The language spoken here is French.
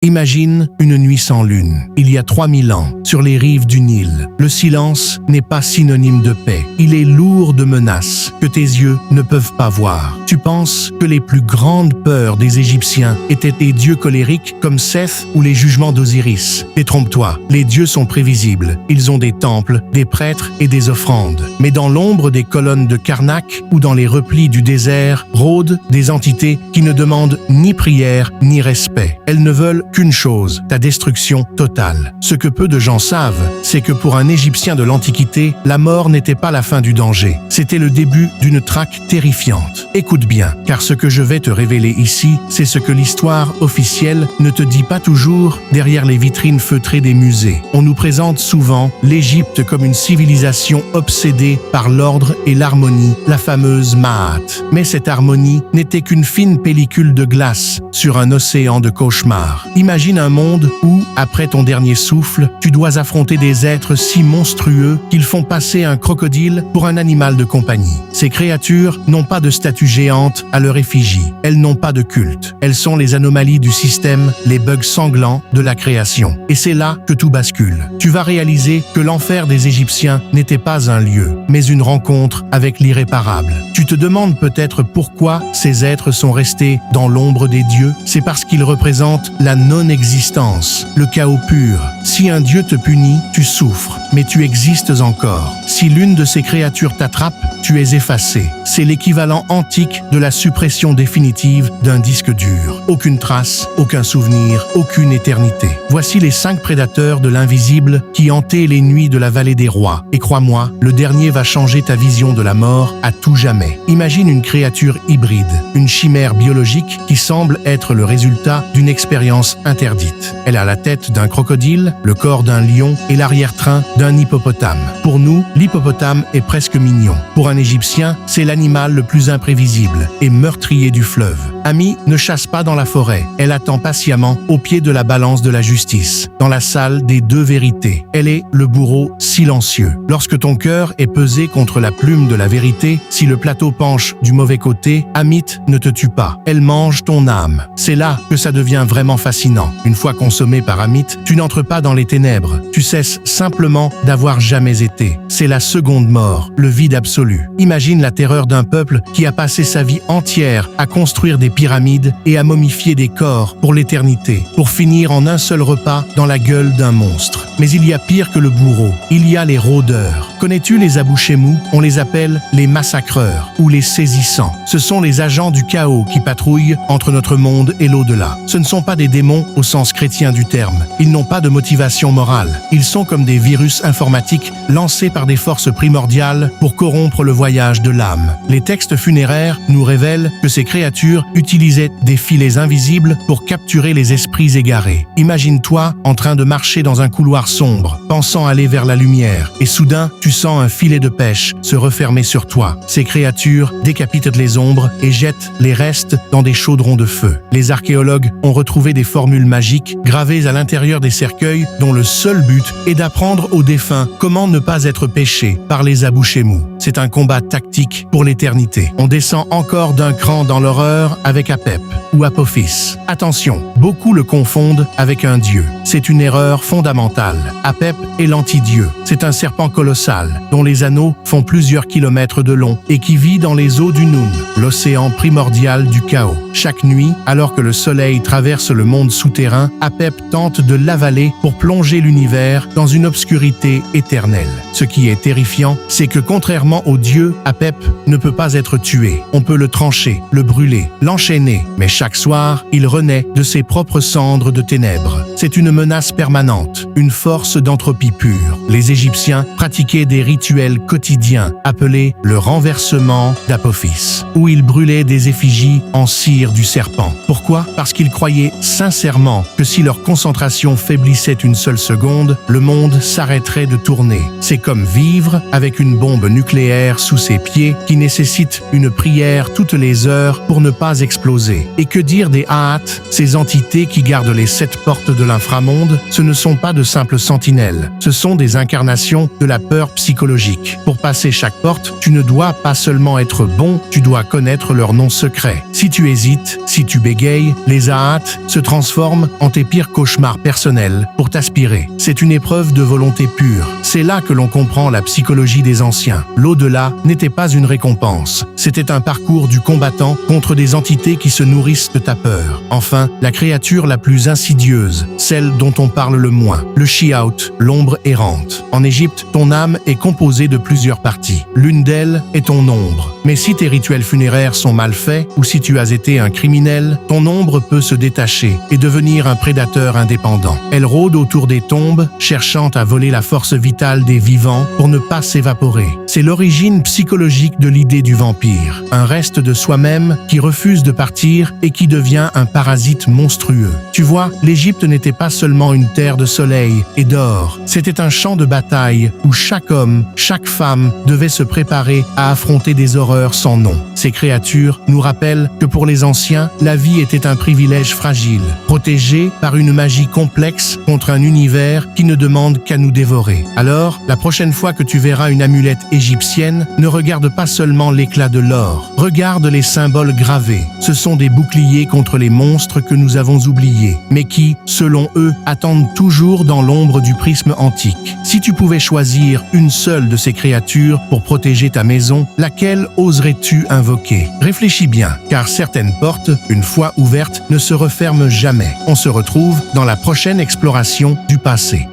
Imagine une nuit sans lune, il y a 3000 ans, sur les rives du Nil. Le silence n'est pas synonyme de paix. Il est lourd de menaces que tes yeux ne peuvent pas voir. Tu penses que les plus grandes peurs des Égyptiens étaient des dieux colériques comme Seth ou les jugements d'Osiris. Détrompe-toi, les dieux sont prévisibles. Ils ont des temples, des prêtres et des offrandes. Mais dans l'ombre des colonnes de Karnak ou dans les replis du désert, rôdent des entités qui ne demandent ni prière ni respect. Elles ne veulent qu'une chose, ta destruction totale. Ce que peu de gens savent, c'est que pour un Égyptien de l'Antiquité, la mort n'était pas la fin du danger. C'était le début d'une traque terrifiante. Écoute bien, car ce que je vais te révéler ici, c'est ce que l'histoire officielle ne te dit pas toujours derrière les vitrines feutrées des musées. On nous présente souvent l'Égypte comme une civilisation obsédée par l'ordre et l'harmonie, la fameuse Maat. Mais cette harmonie n'était qu'une fine pellicule de glace sur un océan de cauchemars. Imagine un monde où, après ton dernier souffle, tu dois affronter des êtres si monstrueux qu'ils font passer un crocodile pour un animal de compagnie. Ces créatures n'ont pas de statue géante à leur effigie. Elles n'ont pas de culte. Elles sont les anomalies du système, les bugs sanglants de la création. Et c'est là que tout bascule. Tu vas réaliser que l'enfer des Égyptiens n'était pas un lieu, mais une rencontre avec l'irréparable. Tu te demandes peut-être pourquoi ces êtres sont restés dans l'ombre des dieux. C'est parce qu'ils représentent la non-existence, le chaos pur. Si un dieu te punit, tu souffres, mais tu existes encore. Si l'une de ces créatures t'attrape, tu es effacé. C'est l'équivalent antique de la suppression définitive d'un disque dur. Aucune trace, aucun souvenir, aucune éternité. Voici les 5 prédateurs de l'invisible qui hantaient les nuits de la vallée des rois. Et crois-moi, le dernier va changer ta vision de la mort à tout jamais. Imagine une créature hybride, une chimère biologique qui semble être le résultat d'une expérience interdite. Elle a la tête d'un crocodile, le corps d'un lion et l'arrière-train d'un hippopotame. Pour nous, l'hippopotame est presque mignon. Pour un Égyptien, c'est l'animal le plus imprévisible et meurtrier du fleuve. Ami ne chasse pas dans la forêt. Elle attend patiemment au pied de la balance de la justice, dans la salle des 2 vérités. Elle est le bourreau silencieux. Lorsque ton cœur est pesé contre la plume de la vérité, si le plateau penche du mauvais côté, Amit ne te tue pas. Elle mange ton âme. C'est là que ça devient vraiment fascinant. Une fois consommé par Amit, tu n'entres pas dans les ténèbres. Tu cesses simplement d'avoir jamais été. C'est la seconde mort, le vide absolu. Imagine la terreur d'un peuple qui a passé sa vie entière à construire des pyramides et à momifier des corps pour l'éternité, pour finir en un seul repas dans la gueule d'un monstre. Mais il y a pire que le bourreau. Il y a les rôdeurs. Connais-tu les Abouchémous? On les appelle les massacreurs ou les saisissants. Ce sont les agents du chaos qui patrouillent entre notre monde et l'au-delà. Ce ne sont pas des démons au sens chrétien du terme. Ils n'ont pas de motivation morale. Ils sont comme des virus informatiques lancés par des forces primordiales pour corrompre le voyage de l'âme. Les textes funéraires nous révèlent que ces créatures utilisaient des filets invisibles pour capturer les esprits égarés. Imagine-toi en train de marcher dans un couloir sombre, pensant aller vers la lumière, et soudain, tu sens un filet de pêche se refermer sur toi. Ces créatures décapitent les ombres et jettent les restes dans des chaudrons de feu. Les archéologues ont retrouvé des formules magiques gravées à l'intérieur des cercueils dont le seul but est d'apprendre aux défunts comment ne pas être péchés par les Abouchémous. C'est un combat tactique pour l'éternité. On descend encore d'un cran dans l'horreur avec Apep ou Apophis. Attention, beaucoup le confondent avec un dieu. C'est une erreur fondamentale. Apep est l'anti-dieu. C'est un serpent colossal dont les anneaux font plusieurs kilomètres de long et qui vit dans les eaux du Noun, l'océan primordial du chaos. Chaque nuit, alors que le soleil traverse le monde souterrain, Apep tente de l'avaler pour plonger l'univers dans une obscurité éternelle. Ce qui est terrifiant, c'est que contrairement au dieu, Apep ne peut pas être tué. On peut le trancher, le brûler, l'enchaîner, mais chaque soir, il renaît de ses propres cendres de ténèbres. C'est une menace permanente, une force d'entropie pure. Les Égyptiens pratiquaient des rituels quotidiens appelés le renversement d'Apophis, où ils brûlaient des effigies en cire du serpent. Pourquoi? Parce qu'ils croyaient sincèrement que si leur concentration faiblissait une seule seconde, le monde s'arrêterait de tourner. C'est comme vivre avec une bombe nucléaire sous ses pieds qui nécessite une prière toutes les heures pour ne pas exploser. Et que dire des Aat, ces entités qui gardent les 7 portes de l'inframonde, ce ne sont pas de simples sentinelles, ce sont des incarnations de la peur psychologique. Pour passer chaque porte, tu ne dois pas seulement être bon, tu dois connaître leur nom secret. Si tu hésites, si tu bégayes, les Ahats se transforment en tes pires cauchemars personnels pour t'aspirer. C'est une épreuve de volonté pure. C'est là que l'on comprend la psychologie des anciens. L'au-delà n'était pas une récompense, c'était un parcours du combattant contre des entités qui se nourrissent de ta peur. Enfin, la créature la plus insidieuse, celle dont on parle le moins, le Shi'aout, l'ombre errante. En Égypte, ton âme est composée de plusieurs parties. L'une d'elles est ton ombre. Mais si tes rituels funéraires sont mal faits ou si tu as été un criminel, ton ombre peut se détacher et devenir un prédateur indépendant. Elle rôde autour des tombes, cherchant à voler la force vitale des vivants pour ne pas s'évaporer. C'est l'origine psychologique de l'idée du vampire, un reste de soi-même qui refuse de partir et qui devient un parasite monstrueux. Tu vois, l'Égypte n'était pas seulement une terre de soleil et d'or, c'était un champ de bataille où chaque homme, chaque femme devait se préparer à affronter des horreurs sans nom. Ces créatures nous rappellent que pour les anciens, la vie était un privilège fragile, protégé par une magie complexe contre un univers qui ne demande qu'à nous dévorer. Alors, la prochaine fois que tu verras une amulette égyptienne, ne regarde pas seulement l'éclat de l'or, regarde les symboles gravés. Ce sont des boucliers contre les monstres que nous avons oubliés, mais qui, selon eux, attendent toujours dans l'ombre du prisme antique. Si tu pouvais choisir une seule de ces créatures pour protéger ta maison, laquelle oserais-tu invoquer? Réfléchis bien, car certaines portes, une fois ouvertes, ne se referment jamais. On se retrouve dans la prochaine exploration du passé.